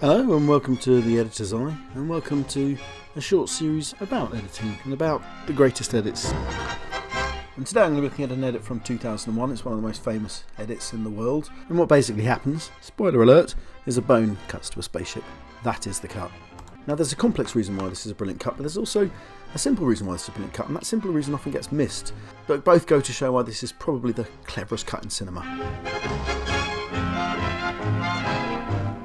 Hello and welcome to The Editor's Eye, and welcome to a short series about editing and about the greatest edits. And today I'm going to be looking at an edit from 2001. It's one of the most famous edits in the world, and what basically happens, spoiler alert, is a bone cuts to a spaceship. That is the cut. Now there's a complex reason why this is a brilliant cut, but there's also a simple reason why this is a brilliant cut, and that simple reason often gets missed, but both go to show why this is probably the cleverest cut in cinema.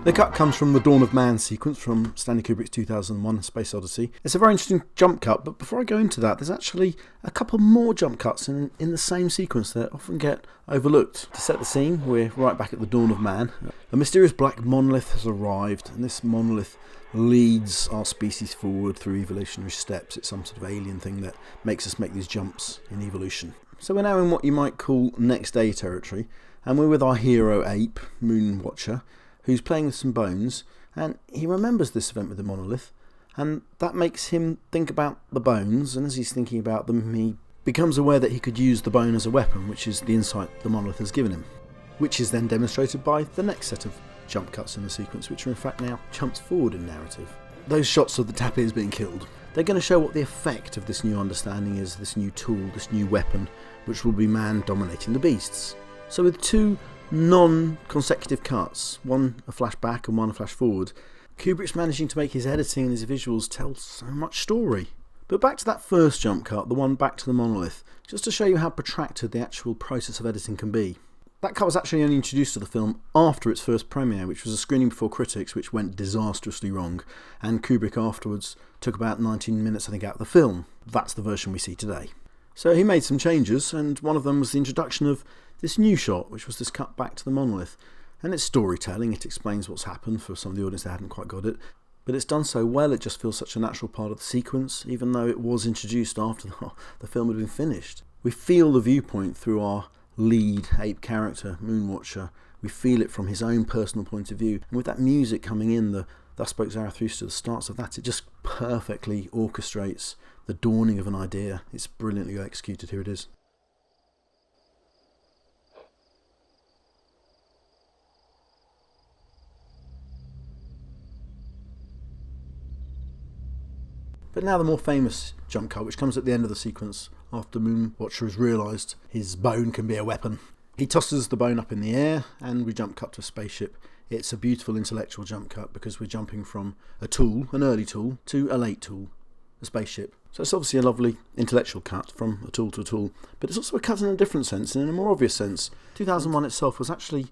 The cut comes from the Dawn of Man sequence from Stanley Kubrick's 2001 Space Odyssey. It's a very interesting jump cut, but before I go into that, there's actually a couple more jump cuts in the same sequence that often get overlooked. To set the scene, we're right back at the Dawn of Man. A mysterious black monolith has arrived, and this monolith leads our species forward through evolutionary steps. It's some sort of alien thing that makes us make these jumps in evolution. So we're now in what you might call next day territory, and we're with our hero ape, Moon Watcher, who's playing with some bones, and he remembers this event with the monolith, and that makes him think about the bones, and as he's thinking about them, he becomes aware that he could use the bone as a weapon, which is the insight the monolith has given him, which is then demonstrated by the next set of jump cuts in the sequence, which are in fact now jumps forward in narrative. Those shots of the tapirs being killed, they're going to show what the effect of this new understanding is, this new tool, this new weapon, which will be man dominating the beasts. So with two non-consecutive cuts, one a flashback and one a flash forward, Kubrick's managing to make his editing and his visuals tell so much story. But back to that first jump cut, the one back to the monolith, just to show you how protracted the actual process of editing can be. That cut was actually only introduced to the film after its first premiere, which was a screening before critics, which went disastrously wrong, and Kubrick afterwards took about 19 minutes, I think, out of the film. That's the version we see today. So he made some changes, and one of them was the introduction of this new shot, which was this cut back to the monolith. And it's storytelling, it explains what's happened for some of the audience that hadn't quite got it, but it's done so well it just feels such a natural part of the sequence, even though it was introduced after the film had been finished. We feel the viewpoint through our lead ape character, Moonwatcher. We feel it from his own personal point of view, and with that music coming in, the Thus Spoke Zarathustra, the starts of that, it just perfectly orchestrates the dawning of an idea. It's brilliantly executed. Here it is. But now the more famous jump cut, which comes at the end of the sequence after Moonwatcher has realised his bone can be a weapon. He tosses the bone up in the air and we jump cut to a spaceship. It's a beautiful intellectual jump cut because we're jumping from a tool, an early tool, to a late tool, a spaceship. So it's obviously a lovely intellectual cut from a tool to a tool, but it's also a cut in a different sense, and in a more obvious sense. 2001 itself was actually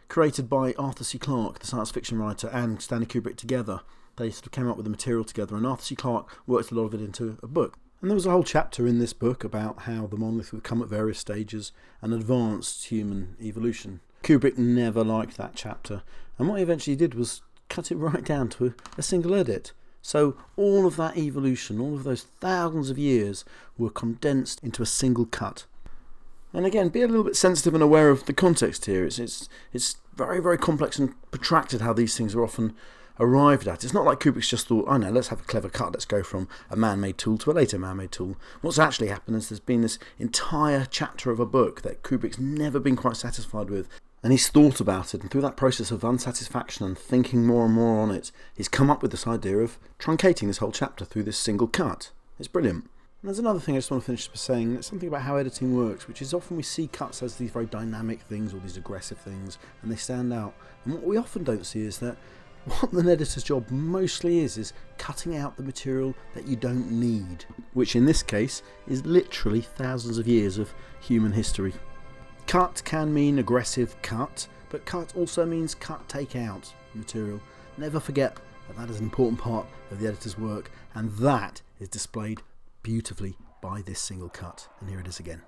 created by Arthur C. Clarke, the science fiction writer, and Stanley Kubrick together. They sort of came up with the material together, and Arthur C. Clarke worked a lot of it into a book. And there was a whole chapter in this book about how the monolith would come at various stages and advanced human evolution. Kubrick never liked that chapter, and what he eventually did was cut it right down to a single edit. So all of that evolution, all of those thousands of years were condensed into a single cut. And again, be a little bit sensitive and aware of the context here. It's very, very complex and protracted how these things are often arrived at. It's not like Kubrick's just thought, oh no, let's have a clever cut, let's go from a man-made tool to a later man-made tool. What's actually happened is there's been this entire chapter of a book that Kubrick's never been quite satisfied with, and he's thought about it, and through that process of unsatisfaction and thinking more and more on it, he's come up with this idea of truncating this whole chapter through this single cut. It's brilliant. And there's another thing I just want to finish by saying, it's something about how editing works, which is often we see cuts as these very dynamic things or these aggressive things, and they stand out. And what we often don't see is that what an editor's job mostly is cutting out the material that you don't need, which in this case is literally thousands of years of human history. Cut can mean aggressive cut, but cut also means cut, take out material. Never forget that that is an important part of the editor's work, and that is displayed beautifully by this single cut. And here it is again.